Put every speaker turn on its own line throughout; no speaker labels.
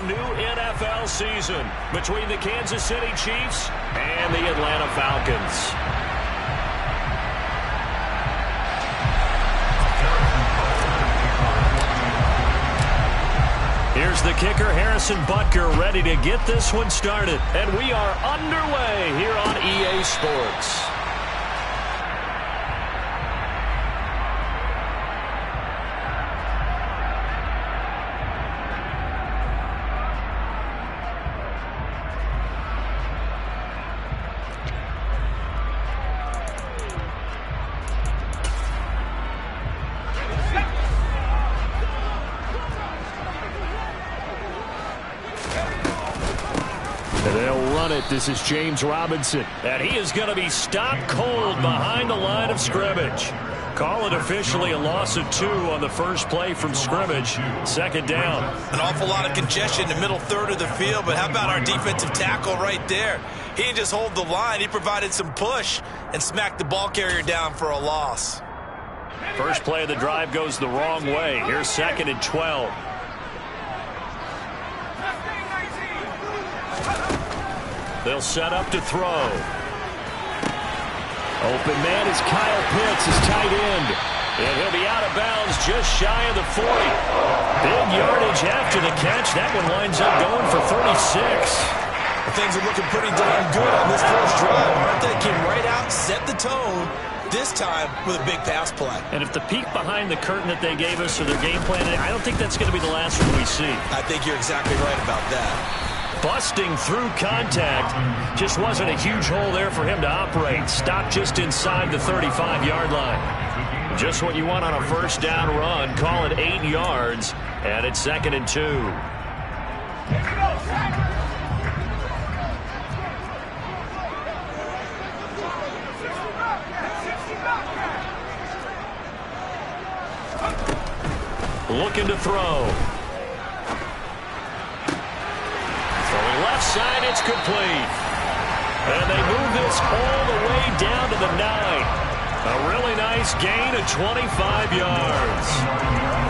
new NFL season between the Kansas City Chiefs and the Atlanta Falcons. Here's the kicker, Harrison Butker, ready to get this one started. And we are underway here on EA Sports. They'll run it. This is James Robinson. And he is going to be stopped cold behind the line of scrimmage. Call it officially a loss of 2 on the first play from scrimmage. Second down.
An awful lot of congestion in the middle third of the field, but how about our defensive tackle right there? He didn't just hold the line. He provided some push and smacked the ball carrier down for a loss.
First play of the drive goes the wrong way. Here's 2nd and 12. They'll set up to throw. Open man is Kyle Pitts, his tight end. And he'll be out of bounds just shy of the 40. Big yardage after the catch. That one winds up going for 36.
Well, things are looking pretty darn good on this first drive, aren't they? Came right out, set the tone, this time with a big pass play.
And if the peek behind the curtain that they gave us or their game plan, I don't think that's going to be the last one we see.
I think you're exactly right about that.
Busting through contact. Just wasn't a huge hole there for him to operate. Stopped just inside the 35-yard line. Just what you want on a first down run. Call it 8 yards. And it's 2nd and 2. Looking to throw. Left side, it's complete. And they move this all the way down to the 9. A really nice gain of 25 yards.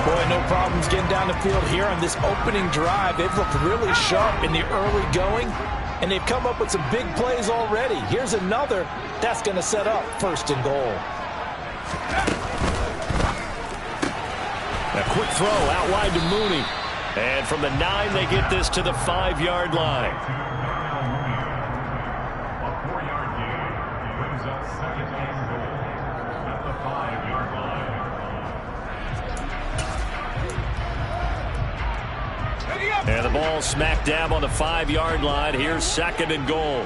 Boy, no problems getting down the field here on this opening drive. They've looked really sharp in the early going, and they've come up with some big plays already. Here's another that's going to set up 1st and goal.
A quick throw out wide to Mooney. And from the 9, they get this to the 5-yard line.
A 4-yard gain brings up 2nd and goal at the 5-yard line.
And the ball smack dab on the 5-yard line. Here's 2nd and goal.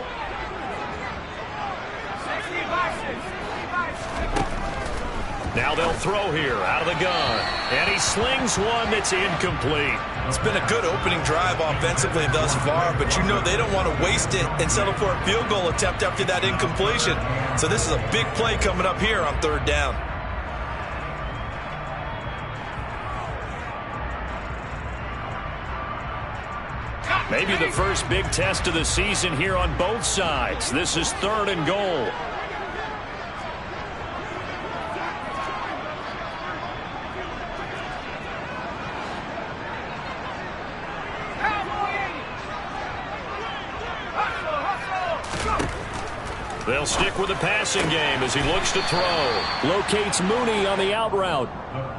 Now they'll throw here out of the gun. And he slings one that's incomplete.
It's been a good opening drive offensively thus far, but you know they don't want to waste it and settle for a field goal attempt after that incompletion. So this is a big play coming up here on 3rd down.
Maybe the first big test of the season here on both sides. This is 3rd and goal. They'll stick with the passing game as he looks to throw. Locates Mooney on the out route.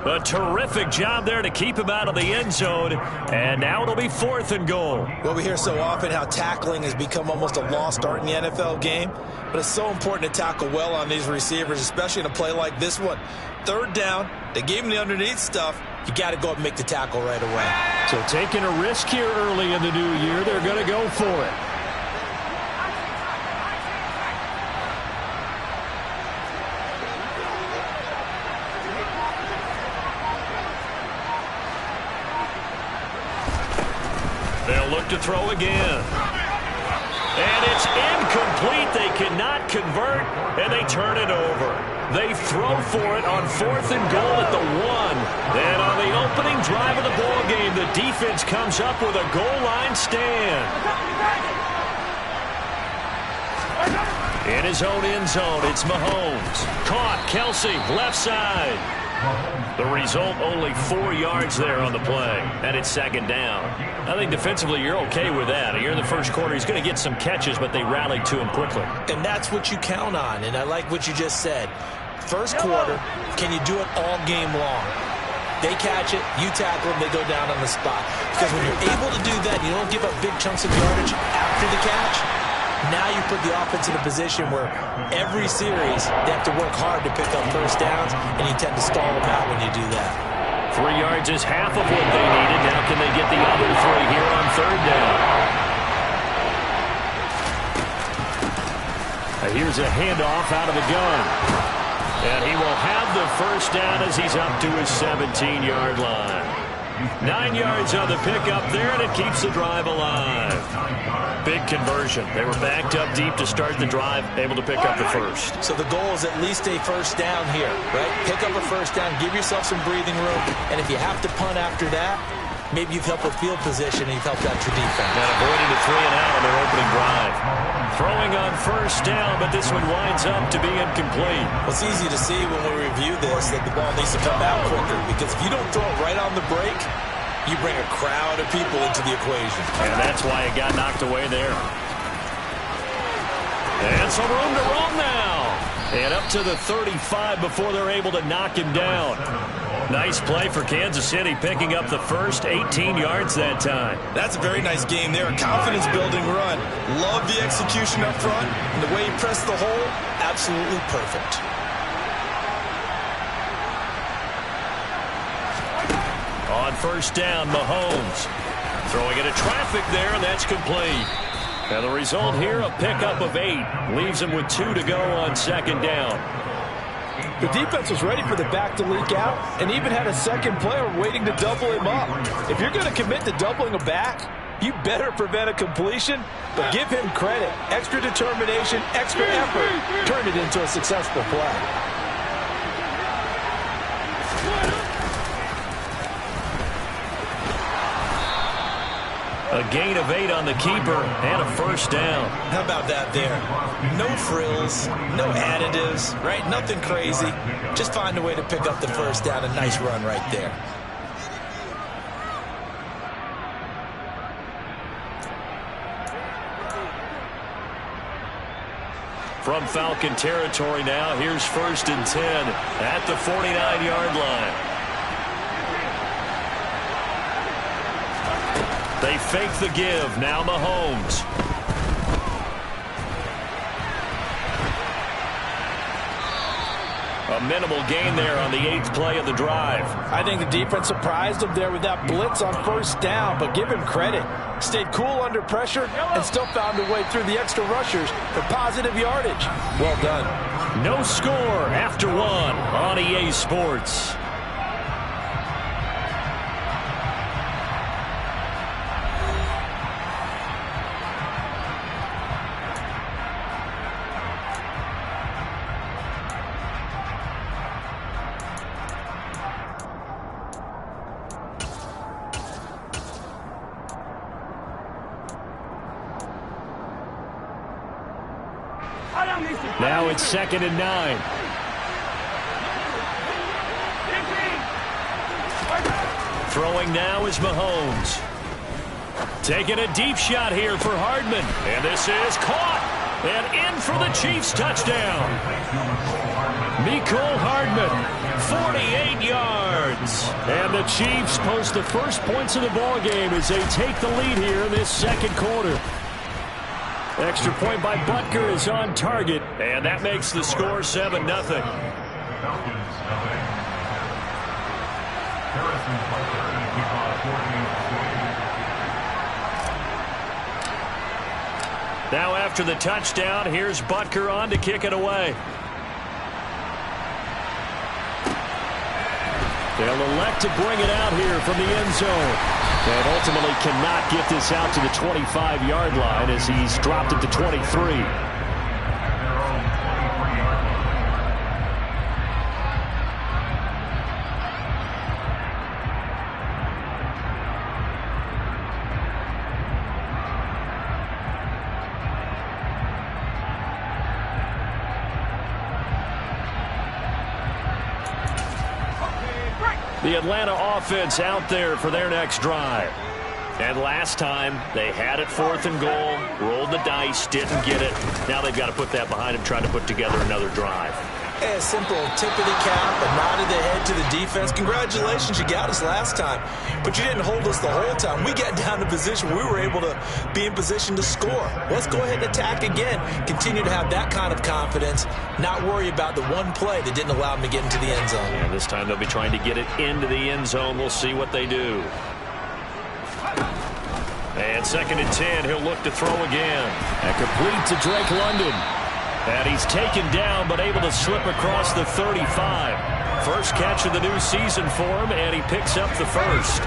A terrific job there to keep him out of the end zone. And now it'll be 4th and goal.
Well, we hear so often how tackling has become almost a lost art in the NFL game. But it's so important to tackle well on these receivers, especially in a play like this one. 3rd down, they gave him the underneath stuff. You got to go up and make the tackle right away.
So taking a risk here early in the new year, they're going to go for it. They'll look to throw again. And it's incomplete. They cannot convert, and they turn it over. They throw for it on 4th and goal at the 1. And on the opening drive of the ball game, the defense comes up with a goal line stand. In his own end zone, it's Mahomes. Caught, Kelsey, left side. The result, only 4 yards there on the play, and it's second down. I think defensively you're okay with that. Here in the first quarter, he's going to get some catches, but they rallied to him quickly.
And that's what you count on, and I like what you just said. First quarter, can you do it all game long? They catch it, you tackle them, they go down on the spot. Because when you're able to do that, you don't give up big chunks of yardage after the catch. Now you put the offense in a position where every series they have to work hard to pick up first downs, and you tend to stall them out when you do that.
3 yards is half of what they needed. Now can they get the other 3 here on third down? Here's a handoff out of the gun. And he will have the first down as he's up to his 17-yard line. 9 yards on the pickup there, and it keeps the drive alive. Big conversion. They were backed up deep to start the drive, able to pick up the first.
So the goal is at least a first down here, right? Pick up a first down, give yourself some breathing room, and if you have to punt after that, maybe you've helped with field position and you've helped out your defense.
And avoiding a 3-and-out on their opening drive. Throwing on first down, but this one winds up to be incomplete.
Well, it's easy to see when we review this that the ball needs to come out quicker, because if you don't throw it right on the break, you bring a crowd of people into the equation.
And that's why it got knocked away there. And some room to run now. And up to the 35 before they're able to knock him down. Nice play for Kansas City, picking up the first 18 yards that time.
That's a very nice game there. A confidence-building run. Love the execution up front. And the way he pressed the hole, absolutely perfect.
On first down, Mahomes. Throwing into traffic there, and that's complete. And the result here, a pickup of 8. Leaves him with 2 to go on second down.
The defense was ready for the back to leak out and even had a second player waiting to double him up. If you're going to commit to doubling a back, you better prevent a completion, but give him credit. Extra determination, extra effort turned it into a successful play.
A gain of 8 on the keeper and a first down.
How about that there? No frills, no additives, right? Nothing crazy. Just find a way to pick up the first down. A nice run right there.
From Falcon territory now, here's 1st and 10 at the 49-yard line. They fake the give. Now Mahomes. A minimal gain there on the 8th play of the drive.
I think the defense surprised him there with that blitz on first down, but give him credit. Stayed cool under pressure and still found a way through the extra rushers for positive yardage. Well done.
No score after 1 on EA Sports. Now it's 2nd and 9. Throwing now is Mahomes. Taking a deep shot here for Hardman. And this is caught. And in for the Chiefs touchdown. Mecole Hardman, 48 yards. And the Chiefs post the first points of the ballgame as they take the lead here in this second quarter. Extra point by Butker is on target, and that makes the score 7-0. Now after the touchdown, here's Butker on to kick it away. They'll elect to bring it out here from the end zone. And ultimately cannot get this out to the 25-yard line as he's dropped it to 23. The Atlanta offense out there for their next drive. And last time, they had it 4th and goal, rolled the dice, didn't get it. Now they've got to put that behind them, trying to put together another drive.
A simple tip of the cap, a nod of the head to the defense. Congratulations, you got us last time, but you didn't hold us the whole time. We got down to position. We were able to be in position to score. Let's go ahead and attack again. Continue to have that kind of confidence, not worry about the one play that didn't allow them to get into the end zone.
Yeah, this time they'll be trying to get it into the end zone. We'll see what they do. And 2nd and 10, he'll look to throw again. And complete to Drake London. And he's taken down, but able to slip across the 35. First catch of the new season for him, and he picks up the first.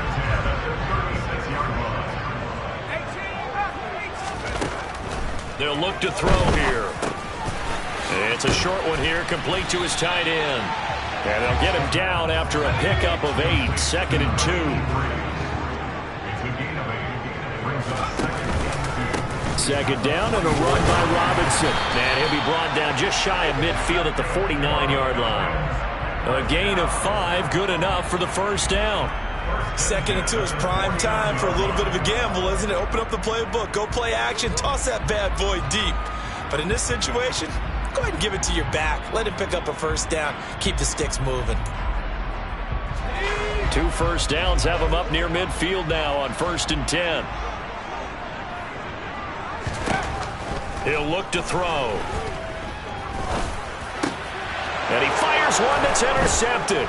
They'll look to throw here. It's a short one here, complete to his tight end. And they'll get him down after a pickup of 8, 2nd and 2. Second down and a run by Robinson. And he'll be brought down just shy of midfield at the 49-yard line. A gain of 5, good enough for the first down.
2nd and 2 is prime time for a little bit of a gamble, isn't it? Open up the playbook, go play action, toss that bad boy deep. But in this situation, go ahead and give it to your back. Let him pick up a first down. Keep the sticks moving.
2 first downs have him up near midfield now on 1st and 10. He'll look to throw. And he fires one that's intercepted.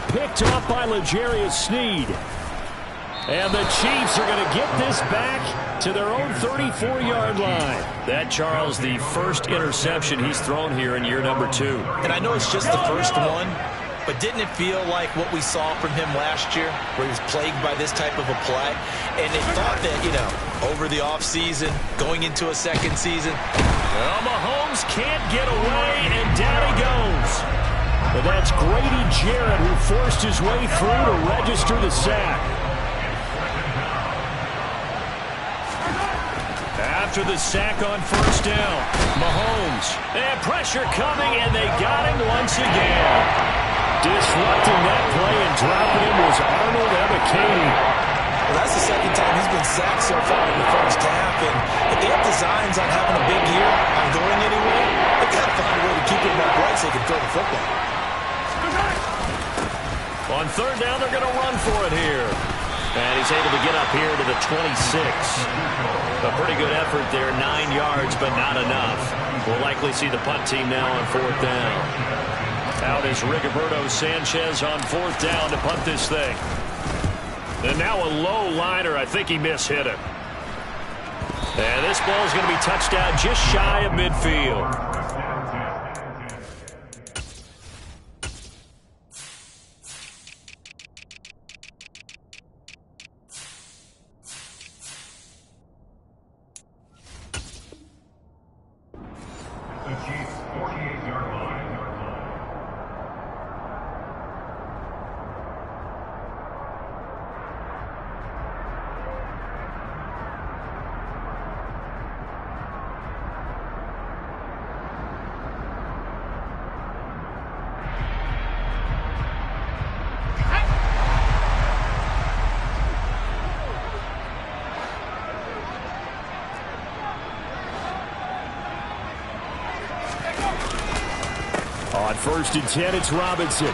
Picked up by L'Jarius Sneed. And the Chiefs are going to get this back to their own 34-yard line. That, Charles, the first interception he's thrown here in year number 2.
And I know it's just the first one, but didn't it feel like what we saw from him last year, where he was plagued by this type of a play? And they thought that, over the offseason, going into a second season.
Well, Mahomes can't get away, and down he goes. And that's Grady Jarrett who forced his way through to register the sack. After the sack on first down, Mahomes. And pressure coming, and they got him once again. Disrupting that play and dropping him was Arnold Ebiketie.
Well, that's the second time he's been sacked so far in the first half. And if they have designs on having a big year, on going anywhere, they've got to find a way to keep him upright so they can throw the football.
On 3rd down, they're going to run for it here. And he's able to get up here to the 26. A pretty good effort there, 9 yards, but not enough. We'll likely see the punt team now on 4th down. Out is Rigoberto Sanchez on 4th down to punt this thing. And now a low liner. I think he mishit it. And this ball is going to be touched down just shy of midfield.
The Chiefs' 48-yard line.
On 1st and 10, it's Robinson.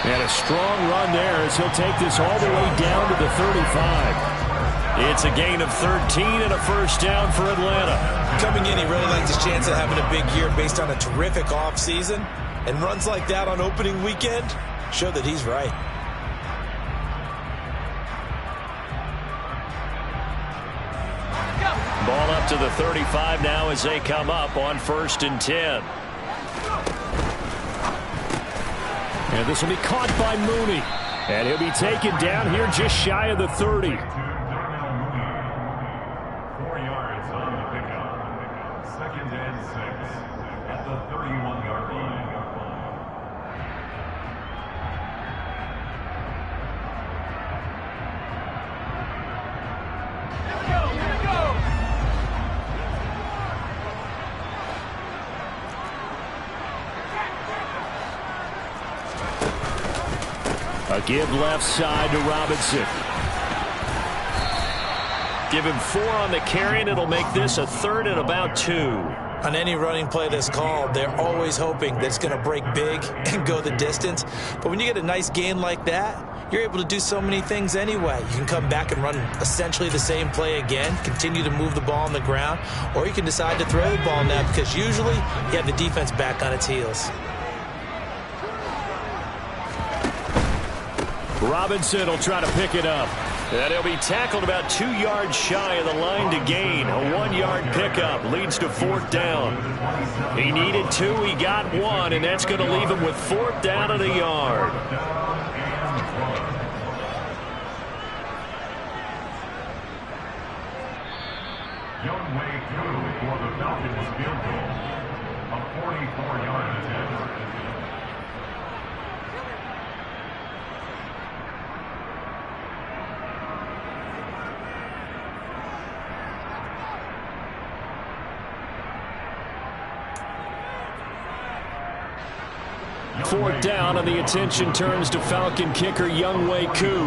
And a strong run there as he'll take this all the way down to the 35. It's a gain of 13 and a first down for Atlanta.
Coming in, he really likes his chance of having a big year based on a terrific offseason. And runs like that on opening weekend show that he's right.
Ball up to the 35 now as they come up on 1st and 10. And this will be caught by Mooney. And he'll be taken down here just shy of the 30.
4 yards on the pickup. 2nd and 6 at the 31-yard line.
Give left side to Robinson. Give him 4 on the carry, and it'll make this a 3rd and about 2.
On any running play that's called, they're always hoping that it's going to break big and go the distance. But when you get a nice gain like that, you're able to do so many things anyway. You can come back and run essentially the same play again, continue to move the ball on the ground, or you can decide to throw the ball now because usually you have the defense back on its heels.
Robinson will try to pick it up. And he'll be tackled about 2 yards shy of the line to gain. A 1-yard pickup leads to 4th down. He needed 2, he got 1, and that's going to leave him with 4th down and a yard.
Young Wei Koo for the Falcons field goal. A 44-yard attempt.
Fourth down, and the attention turns to Falcon kicker Young Wei Koo.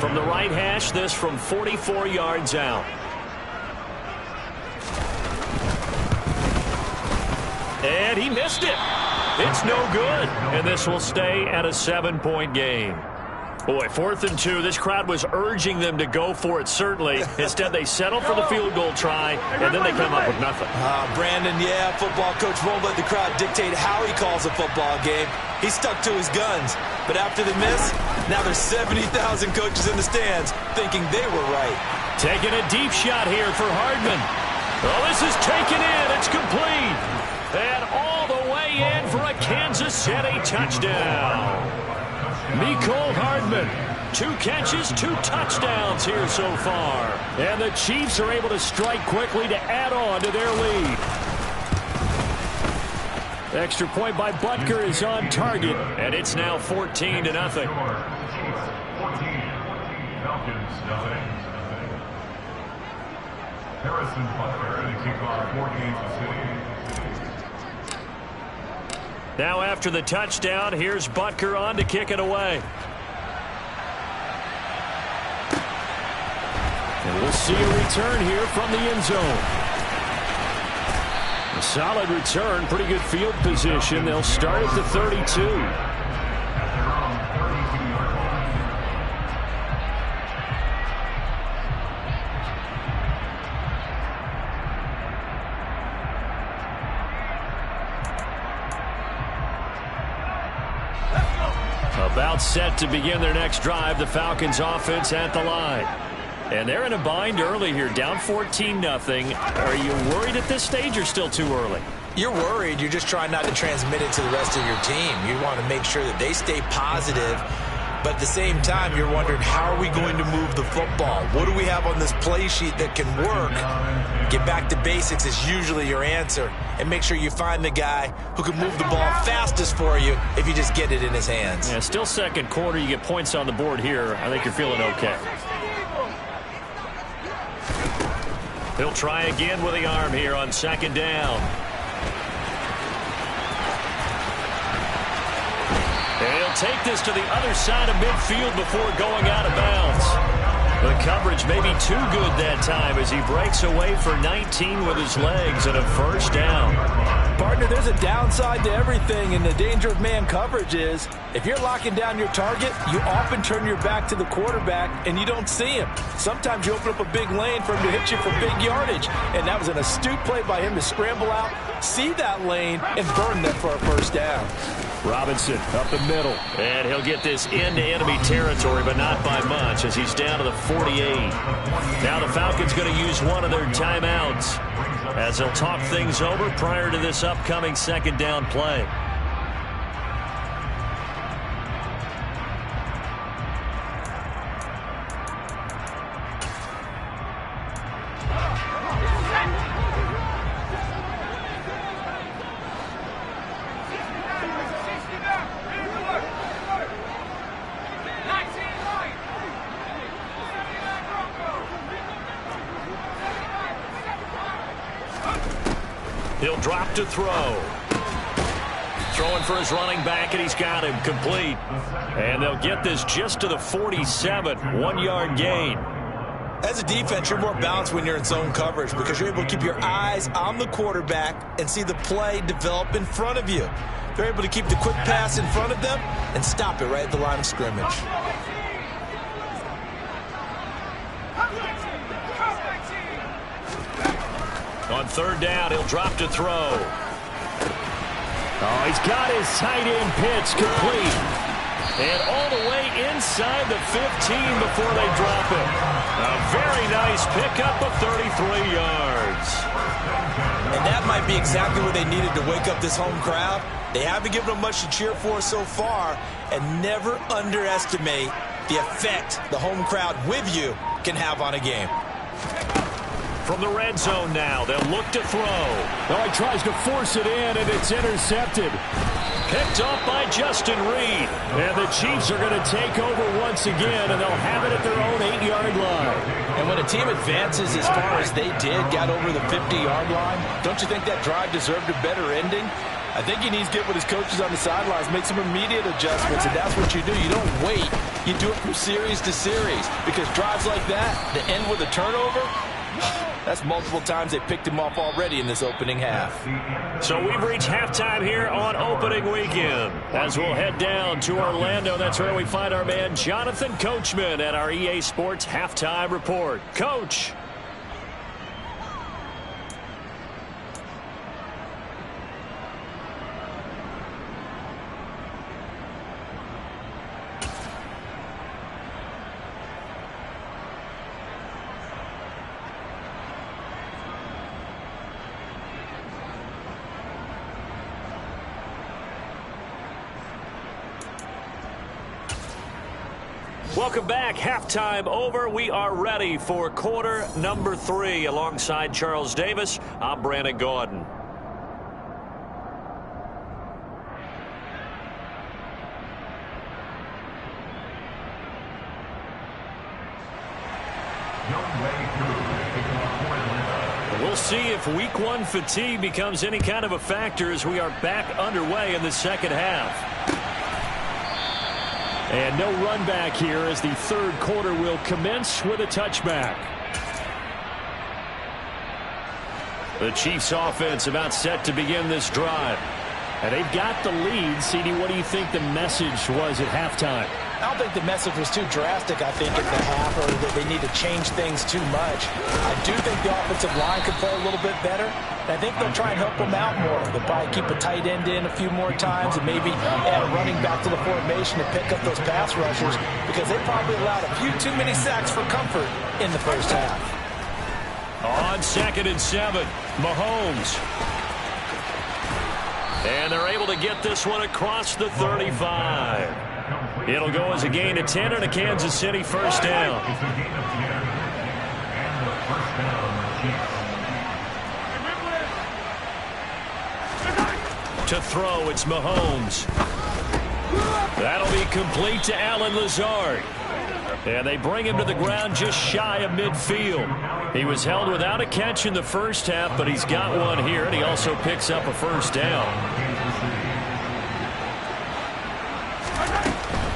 From the right hash, this from 44 yards out. And he missed it. It's no good. And this will stay at a 7-point game. Boy, 4th and 2. This crowd was urging them to go for it, certainly. Instead, they settle for the field goal try, and then they come up with nothing.
Brandon, yeah, football coach won't let the crowd dictate how he calls a football game. He stuck to his guns. But after the miss, now there's 70,000 coaches in the stands thinking they were right.
Taking a deep shot here for Hardman. Oh, this is taken in. It's complete. And all the way in for a Kansas City touchdown. Mecole Hardman, 2 catches, 2 touchdowns here so far. And the Chiefs are able to strike quickly to add on to their lead. Extra point by Butker is on target, and it's now 14-0.
Chiefs 14, Falcons nothing. Harrison Butker to kick off for Kansas City.
Now after the touchdown, here's Butker on to kick it away. And we'll see a return here from the end zone. A solid return, pretty good field position. They'll start at the 32. About set to begin their next drive, the Falcons offense at the line. And they're in a bind early here, down 14-0. Are you worried at this stage or still too early?
You're worried. You're just trying not to transmit it to the rest of your team. You want to make sure that they stay positive. But at the same time, you're wondering, how are we going to move the football? What do we have on this play sheet that can work? Get back to basics is usually your answer. And make sure you find the guy who can move the ball fastest for you if you just get it in his hands.
Yeah, still second quarter. You get points on the board here. I think you're feeling okay. He'll try again with the arm here on 2nd down. And he'll take this to the other side of midfield before going out of bounds. The coverage may be too good that time as he breaks away for 19 with his legs and a 1st down.
Partner, there's a downside to everything, and the danger of man coverage is if you're locking down your target, you often turn your back to the quarterback and you don't see him. Sometimes you open up a big lane for him to hit you for big yardage, and that was an astute play by him to scramble out, see that lane, and burn that for a 1st down.
Robinson up the middle, and he'll get this into enemy territory, but not by much as he's down to the 48. Now the Falcons going to use one of their timeouts as they'll talk things over prior to this upcoming 2nd down play. He'll drop to throw. throwing for his running back, and he's got him complete. And they'll get this just to the 47, 1-yard gain.
As a defense, you're more balanced when you're in zone coverage because you're able to keep your eyes on the quarterback and see the play develop in front of you. They're able to keep the quick pass in front of them and stop it right at the line of scrimmage.
On third down, he'll drop to throw. Oh, he's got his tight end pitch complete. And all the way inside the 15 before they drop him. A very nice pickup of 33 yards.
And that might be exactly what they needed to wake up this home crowd. They haven't given them much to cheer for so far, and never underestimate the effect the home crowd with you can have on a game.
From the red zone now, they'll look to throw.
Oh, he tries to force it in, and it's intercepted.
Picked off by Justin Reed.
And the Chiefs are going to take over once again, and they'll have it at their own 8-yard line.
And when a team advances as far as they did, got over the 50-yard line, don't you think that drive deserved a better ending? I think he needs to get with his coaches on the sidelines, make some immediate adjustments, and that's what you do. You don't wait. You do it from series to series, because drives like that, that end with a turnover, that's multiple times they picked him off already in this opening half.
So we've reached halftime here on opening weekend. As we'll head down to Orlando, that's where we find our man Jonathan Coachman at our EA Sports Halftime Report. Coach. Welcome back. Halftime over. We are ready for quarter number 3. Alongside Charles Davis, I'm Brandon Gaudin. We'll see if week 1 fatigue becomes any kind of a factor as we are back underway in the second half. And no run back here as the third quarter will commence with a touchback. The Chiefs offense about set to begin this drive. And they've got the lead. CD, what do you think the message was at halftime?
I don't think the message was too drastic, I think, at the half, or that they need to change things too much. I do think the offensive line could play a little bit better. And I think they'll try and help them out more. They'll probably keep a tight end in a few more times and maybe add a running back to the formation to pick up those pass rushers, because they probably allowed a few too many sacks for comfort in the first half.
On 2nd and 7, Mahomes. And they're able to get this one across the 35. It'll go as a gain of 10 and a Kansas City first down. To throw, it's Mahomes. That'll be complete to Allen Lazard. And they bring him to the ground just shy of midfield. He was held without a catch in the first half, but he's got one here, and he also picks up a first down.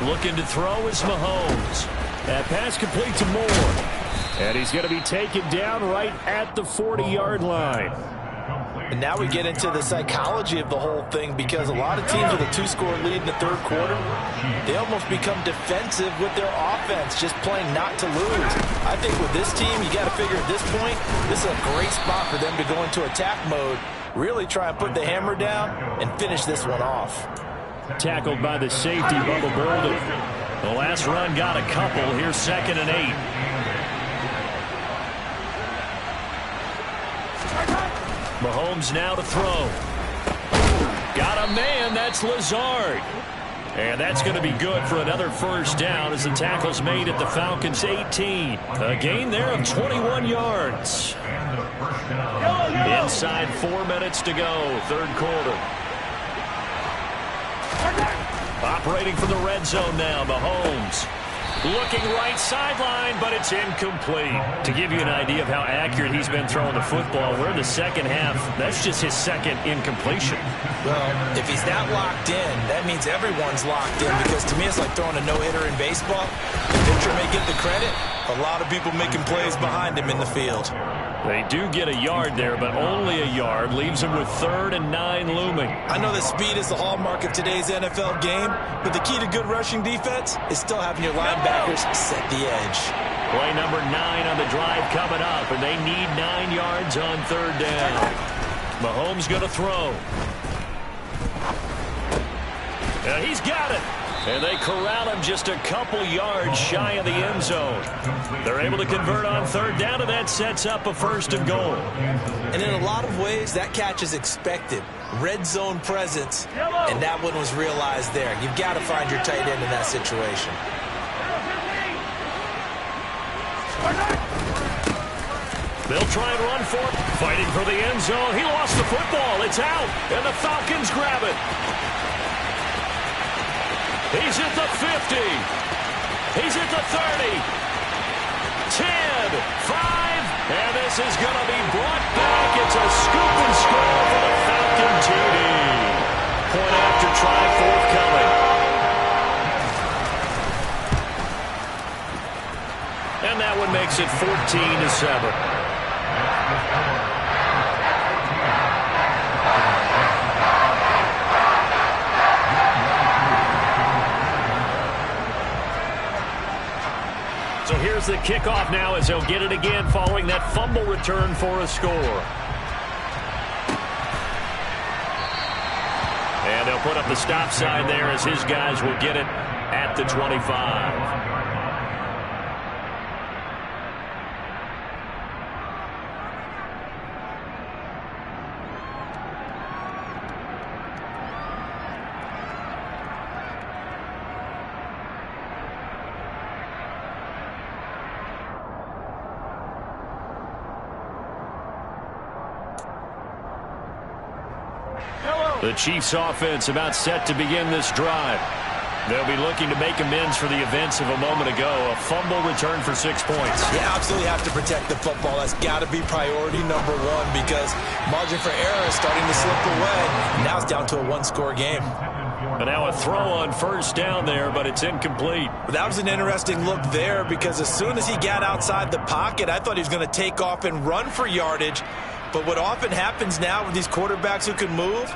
Looking to throw is Mahomes. That pass complete to Moore. And he's going to be taken down right at the 40-yard line.
And now we get into the psychology of the whole thing, because a lot of teams with a 2-score lead in the third quarter, they almost become defensive with their offense, just playing not to lose. I think with this team, you got to figure at this point, this is a great spot for them to go into attack mode, really try and put the hammer down and finish this one off.
Tackled by the safety, Bubba Bolden. The last run got a couple. Here's 2nd and 8. Mahomes now to throw. Got a man. That's Lazard. And that's going to be good for another first down as the tackle's made at the Falcons' 18. A gain there of 21 yards. Inside 4 minutes to go, third quarter. Operating from the red zone now, Mahomes. Looking right sideline, but it's incomplete. To give you an idea of how accurate he's been throwing the football, we're in the second half. That's just his second incompletion.
Well, if he's that locked in, that means everyone's locked in, because to me it's like throwing a no-hitter in baseball. The pitcher may get the credit. A lot of people making plays behind him in the field.
They do get a yard there, but only a yard. Leaves them with 3rd and 9 looming.
I know that speed is the hallmark of today's NFL game, but the key to good rushing defense is still having your linebackers set the edge.
Play number 9 on the drive coming up, and they need 9 yards on 3rd down. Mahomes going to throw. And he's got it. And they corral him just a couple yards shy of the end zone. They're able to convert on 3rd down, and that sets up a 1st and goal.
And in a lot of ways, that catch is expected. Red zone presence, and that one was realized there. You've got to find your tight end in that situation.
They'll try and run for it. Fighting for the end zone. He lost the football. It's out, and the Falcons grab it. He's at the 50. He's at the 30. 10, 5, and this is going to be brought back. It's a scoop and score for the Falcon TD. Point after try forthcoming. And that one makes it 14-7. So here's the kickoff now as they'll get it again following that fumble return for a score. And they'll put up the stop sign there as his guys will get it at the 25. The Chiefs offense about set to begin this drive. They'll be looking to make amends for the events of a moment ago. A fumble return for 6 points.
You absolutely have to protect the football. That's got to be priority number one, because margin for error is starting to slip away. Now it's down to a 1-score game.
And now a throw on 1st down there, but it's incomplete.
That was an interesting look there, because as soon as he got outside the pocket, I thought he was going to take off and run for yardage. But what often happens now with these quarterbacks who can move,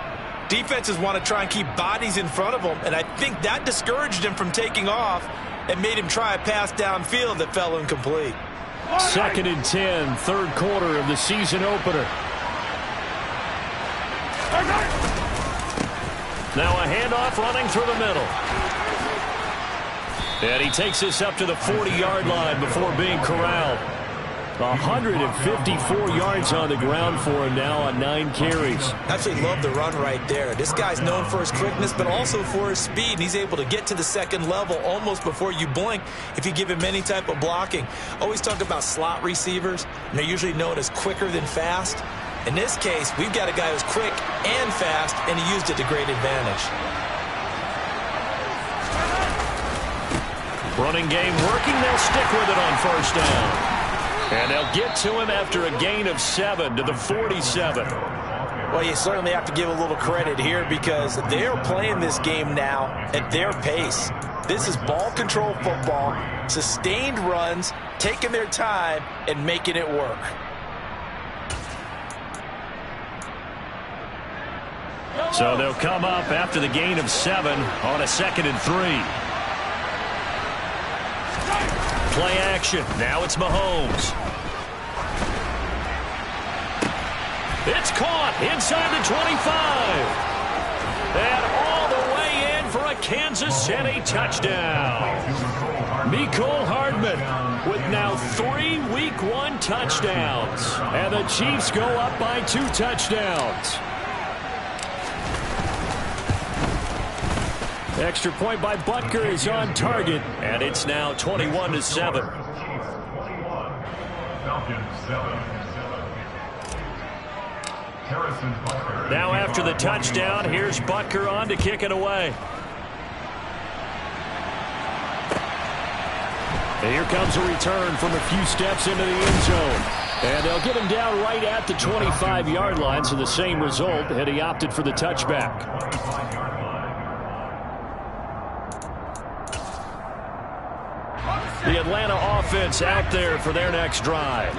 defenses want to try and keep bodies in front of them, and I think that discouraged him from taking off and made him try a pass downfield that fell incomplete.
2nd and 10, 3rd quarter of the season opener. Now a handoff running through the middle. And he takes this up to the 40-yard line before being corralled. 154 yards on the ground for him now on 9 carries.
Absolutely love the run right there. This guy's known for his quickness, but also for his speed. And he's able to get to the 2nd level almost before you blink if you give him any type of blocking. Always talk about slot receivers, and they're usually known as quicker than fast. In this case, we've got a guy who's quick and fast, and he used it to great advantage.
Running game working. They'll stick with it on 1st down. And they'll get to him after a gain of 7 to the 47.
Well, you certainly have to give a little credit here, because they're playing this game now at their pace. This is ball control football, sustained runs, taking their time and making it work.
So they'll come up after the gain of 7 on a 2nd and 3. Play action. Now it's Mahomes. It's caught inside the 25. And all the way in for a Kansas City touchdown. Mecole Hardman with now 3 Week 1 touchdowns. And the Chiefs go up by 2 touchdowns. Extra point by Butker is on target, and it's now 21-7. Now after the touchdown, here's Butker on to kick it away. And here comes a return from a few steps into the end zone. And they'll get him down right at the 25-yard line, so the same result had he opted for the touchback. The Atlanta offense out there for their next drive.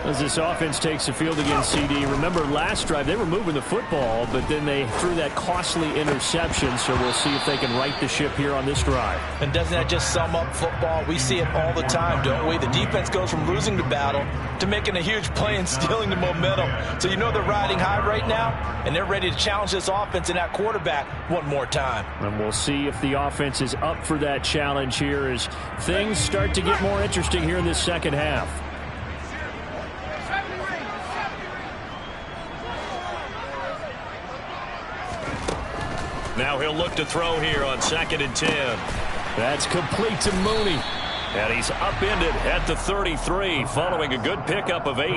As this offense takes the field against CD. Remember, last drive, they were moving the football, but then they threw that costly interception, so we'll see if they can right the ship here on this drive.
And doesn't that just sum up football? We see it all the time, don't we? The defense goes from losing the battle to making a huge play and stealing the momentum. So you know they're riding high right now, and they're ready to challenge this offense and that quarterback one more time.
And we'll see if the offense is up for that challenge here as things start to get more interesting here in this second half. Now he'll look to throw here on 2nd and 10. That's complete to Mooney. And he's upended at the 33 following a good pickup of 8.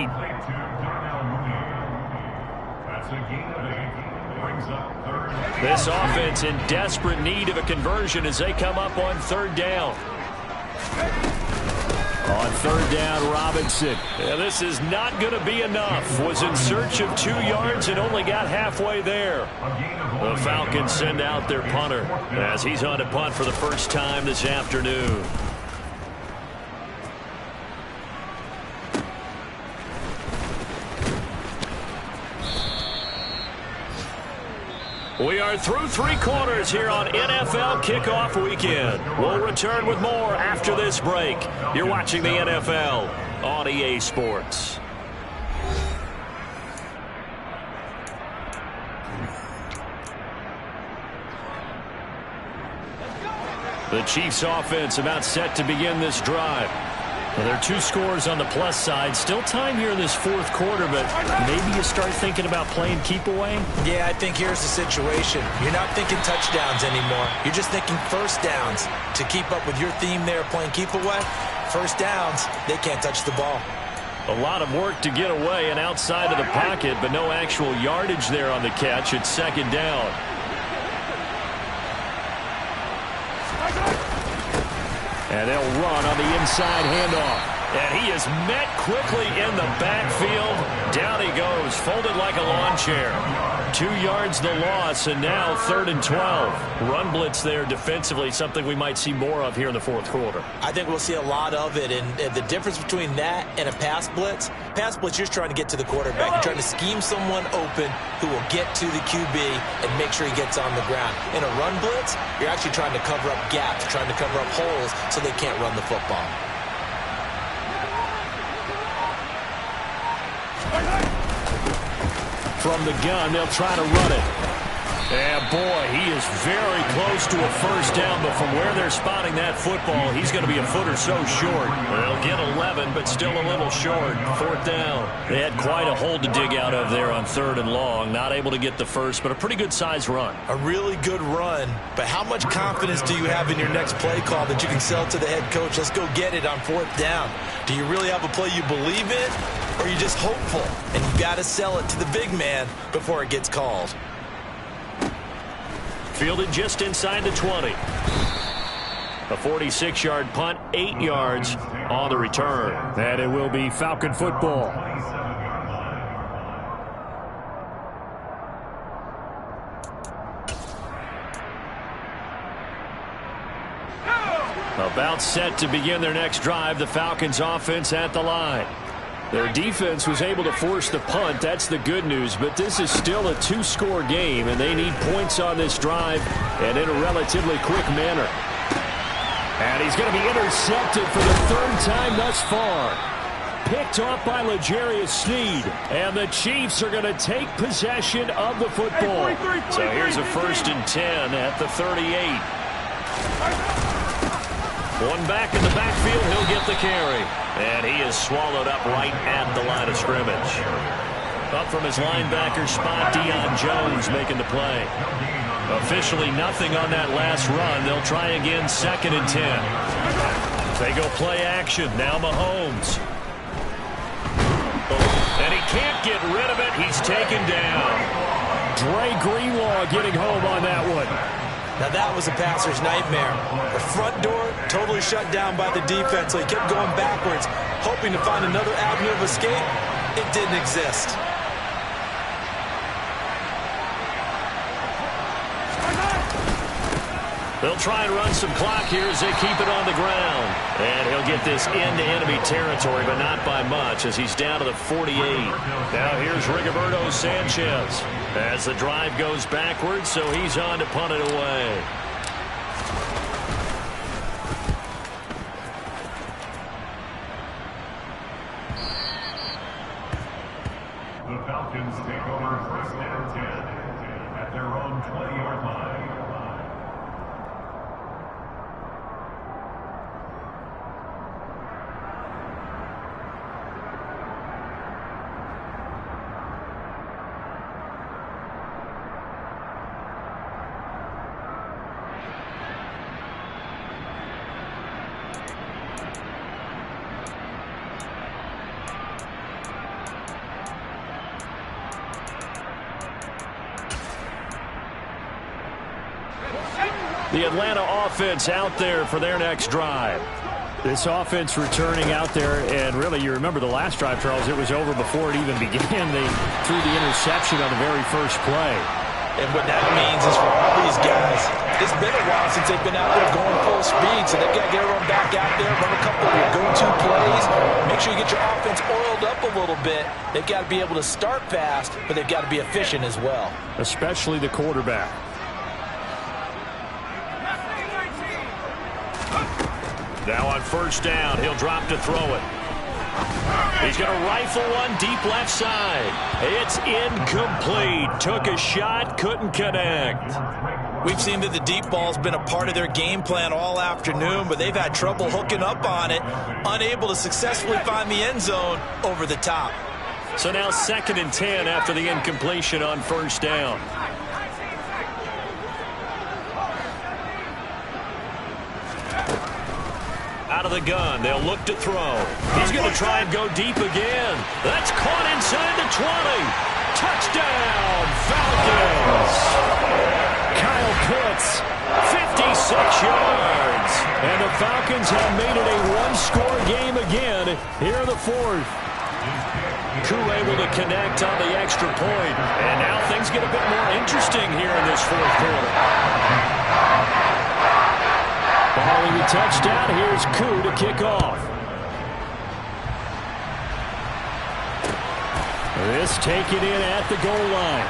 This offense in desperate need of a conversion as they come up on 3rd down. On 3rd down, Robinson. Yeah, this is not going to be enough. Was in search of 2 yards and only got halfway there. The Falcons send out their punter as he's on to punt for the first time this afternoon. We are through 3 quarters here on NFL Kickoff Weekend. We'll return with more after this break. You're watching the NFL on EA Sports. The Chiefs offense about set to begin this drive. Well, there are 2 scores on the plus side. Still time here in this 4th quarter, but maybe you start thinking about playing keep away?
Yeah, I think here's the situation. You're not thinking touchdowns anymore. You're just thinking first downs. To keep up with your theme there, playing keep away, first downs, they can't touch the ball.
A lot of work to get away and outside of the pocket, but no actual yardage there on the catch. It's 2nd down. And they'll run on the inside handoff. And he is met quickly in the backfield. Down he goes, folded like a lawn chair. 2 yards the loss, and now 3rd and 12. Run blitz there defensively, something we might see more of here in the 4th quarter.
I think we'll see a lot of it, and the difference between that and a pass blitz, you're just trying to get to the quarterback. You're trying to scheme someone open who will get to the QB and make sure he gets on the ground. In a run blitz, you're actually trying to cover up gaps, trying to cover up holes so they can't run the football.
From the gun, they'll try to run it. And boy, he is very close to a first down, but from where they're spotting that football, he's going to be a foot or so short. They'll get 11, but still a little short. 4th down. They had quite a hole to dig out of there on 3rd and long. Not able to get the first, but a pretty good size run.
A really good run, but how much confidence do you have in your next play call that you can sell to the head coach? Let's go get it on 4th down. Do you really have a play you believe in, or are you just hopeful? And you've got to sell it to the big man before it gets called.
Fielded just inside the 20. A 46-yard punt, 8 yards on the return. And it will be Falcon football. About set to begin their next drive, the Falcons offense at the line. Their defense was able to force the punt. That's the good news, but this is still a 2-score game, and they need points on this drive and in a relatively quick manner. And he's going to be intercepted for the 3rd time thus far. Picked off by L'Jarius Sneed, and the Chiefs are going to take possession of the football. So here's a 1st and 10 at the 38. One back in the backfield, he'll get the carry. And he is swallowed up right at the line of scrimmage. Up from his linebacker spot, Deion Jones making the play. Officially nothing on that last run. They'll try again, 2nd and 10. They go play action. Now Mahomes. And he can't get rid of it. He's taken down. Dre Greenlaw getting home on that one.
Now that was a passer's nightmare. The front door totally shut down by the defense, so he kept going backwards, hoping to find another avenue of escape. It didn't exist.
They'll try and run some clock here as they keep it on the ground. And he'll get this into enemy territory, but not by much, as he's down to the 48. Now here's Rigoberto Sanchez as the drive goes backwards, so he's on to punt it away.
The Falcons take over first and 10 at their own 20-yard line.
The Atlanta offense out there for their next drive.
This offense returning out there, and really, you remember the last drive, Charles, it was over before it even began. They threw the interception on the very first play.
And what that means is for all these guys, it's been a while since they've been out there going full speed, so they've got to get everyone back out there, run a couple of your go-to plays, make sure you get your offense oiled up a little bit. They've got to be able to start fast, but they've got to be efficient as well.
Especially the quarterback.
Now on first down, he'll drop to throw it. He's going to rifle one deep left side. It's incomplete. Took a shot, couldn't connect.
We've seen that the deep ball's been a part of their game plan all afternoon, but they've had trouble hooking up on it, unable to successfully find the end zone over the top.
So now 2nd and 10 after the incompletion on first down. Out of the gun, they'll look to throw. He's going to try and go deep again. That's caught inside the 20. Touchdown, Falcons.
Kyle Pitts,
56 yards. And the Falcons have made it a one-score game again here in the 4th. Koo able to connect on the extra point. And now things get a bit more interesting here in this 4th quarter.
following the touchdown, here's Koo to kick off. This taken in at the goal line.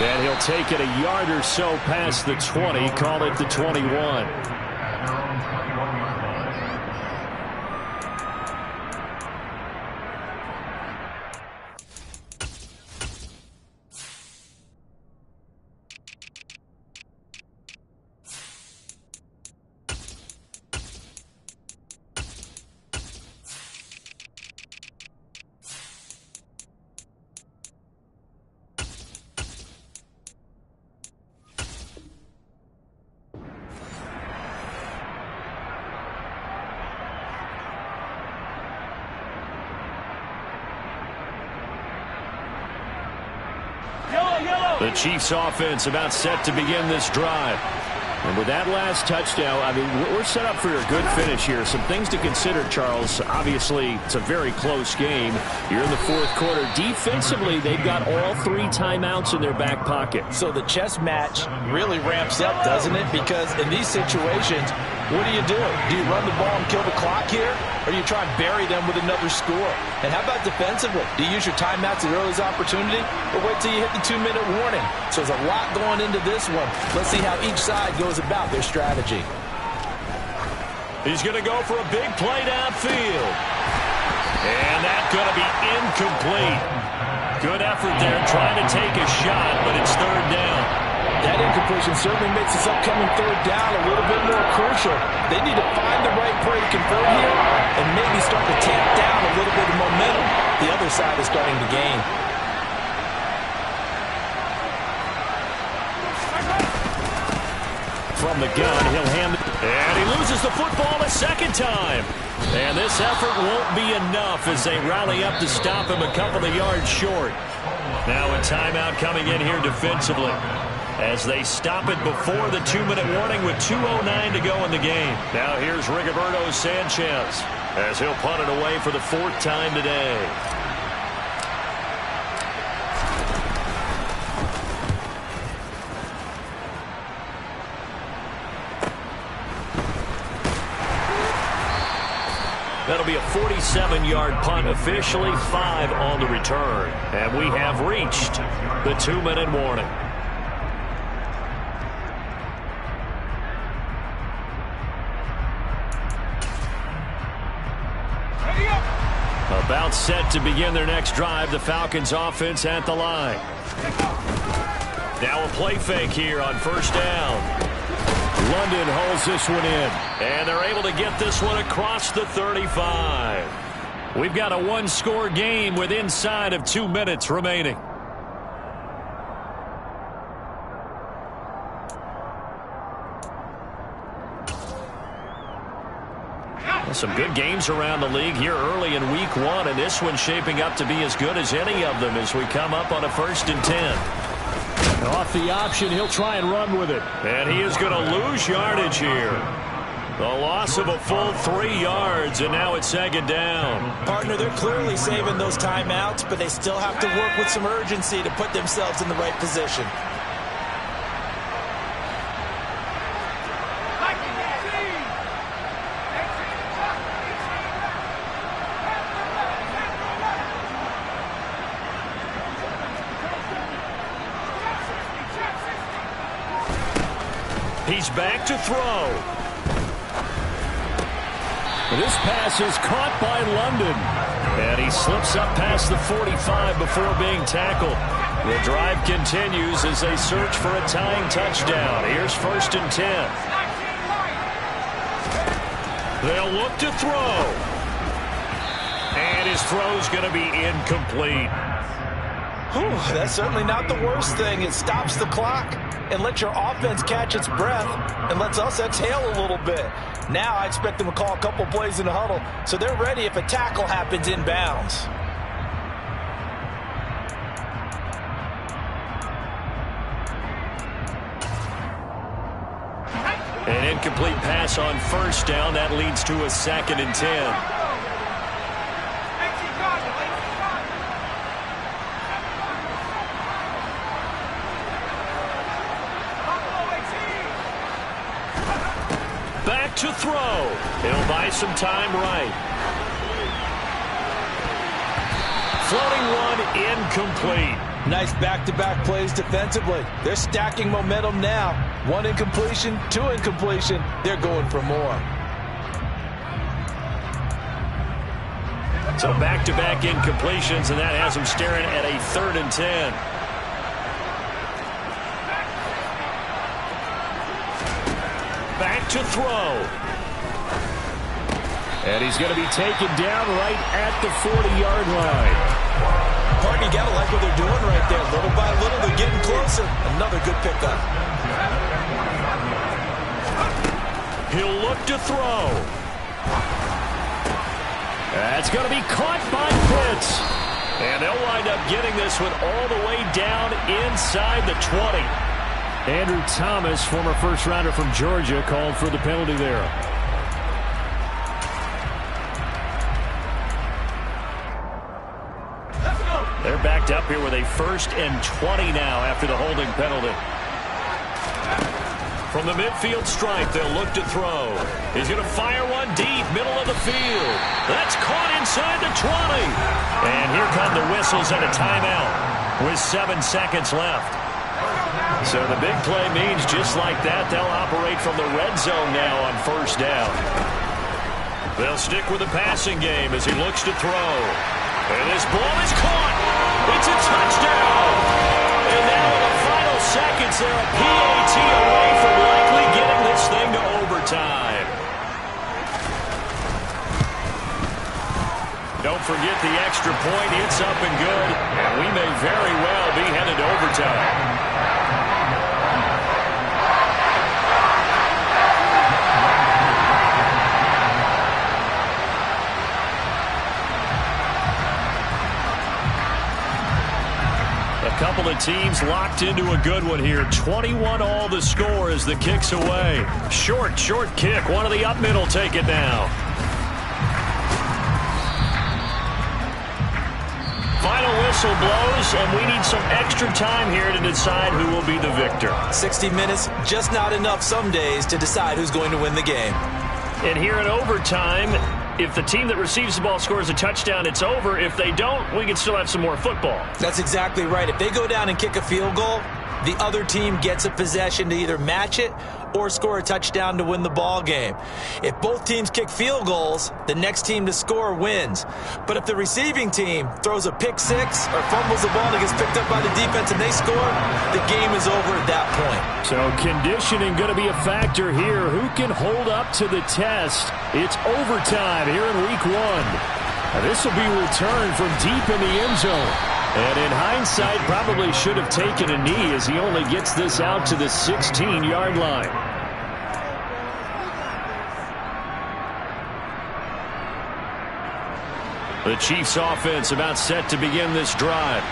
And he'll take it a yard or so past the 20, call it the 21.
The Chiefs offense about set to begin this drive. And with that last touchdown, I mean, we're set up for a good finish here. Some things to consider, Charles. Obviously, it's a very close game. You're in the fourth quarter. Defensively, they've got all 3 timeouts in their back pocket.
So the chess match really ramps up, doesn't it? Because in these situations, what do? Do you run the ball and kill the clock here? Or do you try and bury them with another score? And how about defensively? Do you use your timeouts at earliest opportunity? Or wait till you hit the 2-minute warning? So there's a lot going into this one. Let's see how each side goes about their strategy.
He's going to go for a big play downfield. And that's going to be incomplete. Good effort there trying to take a shot, but it's third down.
That incompletion certainly makes this upcoming third down a little bit more crucial. They need to find the right play to convert here and maybe start to tamp down a little bit of momentum. The other side is starting to gain.
From the gun, he'll hand it. And he loses the football a second time. And this effort won't be enough as they rally up to stop him a couple of yards short. Now a timeout coming in here defensively. as they stop it before the 2-minute warning with 2:09 to go in the game. Now here's Rigoberto Sanchez as he'll punt it away for the 4th time today. That'll be a 47-yard punt, officially 5 on the return. And we have reached the 2-minute warning. About set to begin their next drive, the Falcons offense at the line. Now a play fake here on 1st down. London holds this one in, and they're able to get this one across the 35. We've got a 1-score game with inside of 2 minutes remaining. Some good games around the league here early in week 1, and this one's shaping up to be as good as any of them as we come up on a 1st and 10.
Off the option, he'll try and run with it.
And he is going to lose yardage here. The loss of a full 3 yards, and now it's 2nd down.
Partner, they're clearly saving those timeouts, but they still have to work with some urgency to put themselves in the right position.
He's back to throw.
This pass is caught by London.
And he slips up past the 45 before being tackled. The drive continues as they search for a tying touchdown. Here's 1st and 10. They'll look to throw. And his throw's going to be incomplete.
Whew, that's certainly not the worst thing. It stops the clock and lets your offense catch its breath and lets us exhale a little bit. Now I expect them to call a couple plays in the huddle so they're ready if a tackle happens inbounds.
An incomplete pass on 1st down. That leads to a 2nd and 10. To throw. He'll buy some time right. Floating one incomplete.
Nice back-to-back plays defensively. They're stacking momentum now. 1 incompletion, 2 incompletion. They're going for more.
So back-to-back incompletions, and that has them staring at a 3rd and 10. Back to throw.
And he's going to be taken down right at the 40-yard line.
Partner, you got to like what they're doing right there. Little by little, they're getting closer. Another good pickup.
He'll look to throw.
That's going to be caught by Pitts.
And they'll wind up getting this one all the way down inside the 20.
Andrew Thomas, former first-rounder from Georgia, called for the penalty there.
They're backed up here with a 1st and 20 now after the holding penalty. From the midfield stripe, they'll look to throw. He's going to fire one deep, middle of the field. That's caught inside the 20. And here come the whistles and a timeout with 7 seconds left. So the big play means just like that, they'll operate from the red zone now on 1st down. They'll stick with the passing game as he looks to throw. And this ball is caught. It's a touchdown. And now in the final seconds, they're a PAT away from likely getting this thing to overtime. Don't forget the extra point. It's up and good. And we may very well be headed to overtime. couple of teams locked into a good one here. 21-all the score as the kick's away. Short kick. One of the up middle take it now. Final whistle blows, and we need some extra time here to decide who will be the victor.
60 minutes, just not enough some days to decide who's going to win the game.
And here in overtime, if the team that receives the ball scores a touchdown, it's over. If they don't, we can still have some more football.
That's exactly right. If they go down and kick a field goal, the other team gets a possession to either match it or score a touchdown to win the ball game. If both teams kick field goals, the next team to score wins. But if the receiving team throws a pick six or fumbles the ball and it gets picked up by the defense and they score, the game is over at that point.
So conditioning going to be a factor here. Who can hold up to the test? It's overtime here in week 1. Now this will be returned from deep in the end zone. And in hindsight, probably should have taken a knee as he only gets this out to the 16-yard line. The Chiefs offense about set to begin this drive.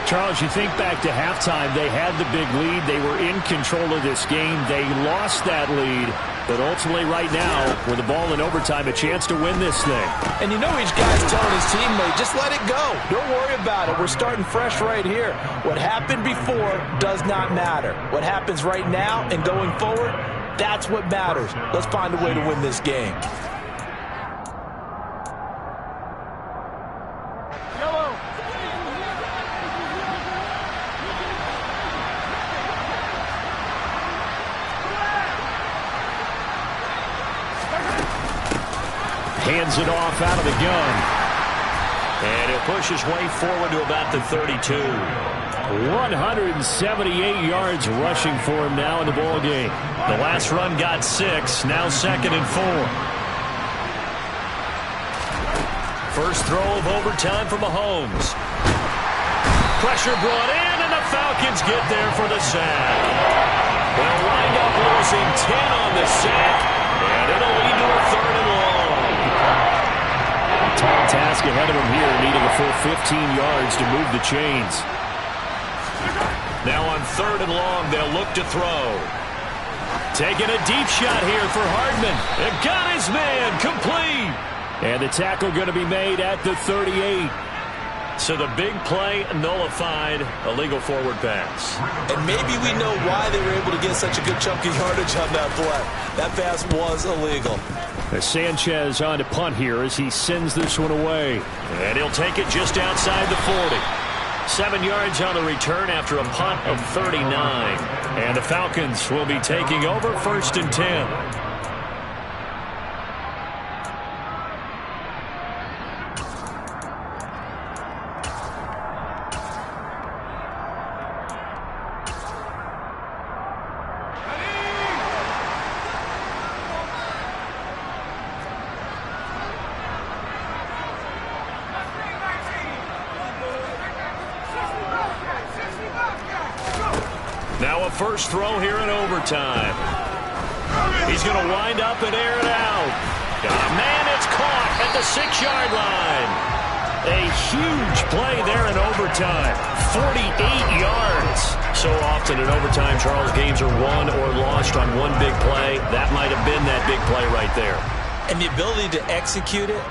Charles, you think back to halftime, they had the big lead. They were in control of this game. They lost that lead. But ultimately right now, with the ball in overtime, a chance to win this thing.
And you know each guy's telling his teammate, just let it go. Don't worry about it. We're starting fresh right here. What happened before does not matter. What happens right now and going forward, that's what matters. Let's find a way to win this game.
Hands it off out of the gun.
And he'll push his way forward to about the 32.
178 yards rushing for him now in the ball game.
The last run got 6, now 2nd and 4. First throw of overtime for Mahomes. Pressure brought in, and the Falcons get there for the sack. They'll wind up losing 10 on the sack, and it'll lead to a 3rd and long.
Tall task ahead of him here, needing a full 15 yards to move the chains.
Now on 3rd and long, they'll look to throw. Taking a deep shot here for Hardman. And got his man, complete.
And the tackle going to be made at the 38.
So the big play nullified, illegal forward pass.
And maybe we know why they were able to get such a good chunky yardage on that play. That pass was illegal.
Sanchez on to punt here as he sends this one away.
And he'll take it just outside the 40. 7 yards on the return after a punt of 39. And the Falcons will be taking over 1st and 10. Now a first throw here in overtime. He's going to wind up and air it out. Man, it's caught at the 6-yard line. A huge play there in overtime. 48 yards. So often in overtime, Charles, games are won or lost on one big play. That might have been that big play right there.
And the ability to execute it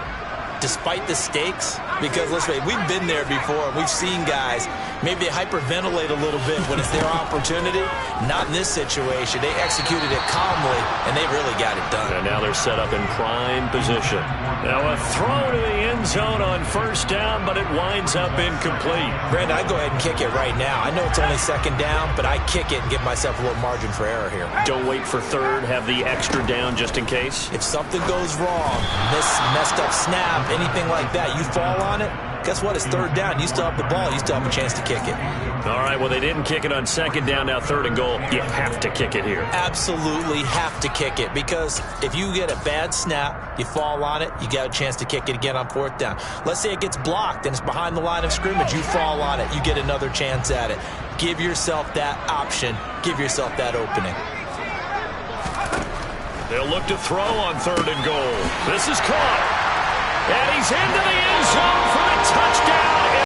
despite the stakes, because let's face it, we've been there before. We've seen guys, maybe they hyperventilate a little bit when it's their opportunity. Not in this situation. They executed it calmly, and they really got it done.
And now they're set up in prime position. Now a throw to the end zone on 1st down, but it winds up incomplete.
Brandon, I go ahead and kick it right now. I know it's only 2nd down, but I kick it and give myself a little margin for error here.
Don't wait for 3rd. Have the extra down just in case.
If something goes wrong, messed up snap, anything like that, you fall on it, guess what? It's 3rd down. You still have the ball. You still have a chance to kick it.
All right, well, they didn't kick it on 2nd down. Now 3rd and goal. You have to kick it here.
Absolutely have to kick it, because if you get a bad snap, you fall on it, you got a chance to kick it again on 4th down. Let's say it gets blocked and it's behind the line of scrimmage. You fall on it. You get another chance at it. Give yourself that option. Give yourself that opening.
They'll look to throw on 3rd and goal. This is caught. And he's into the end zone for the touchdown.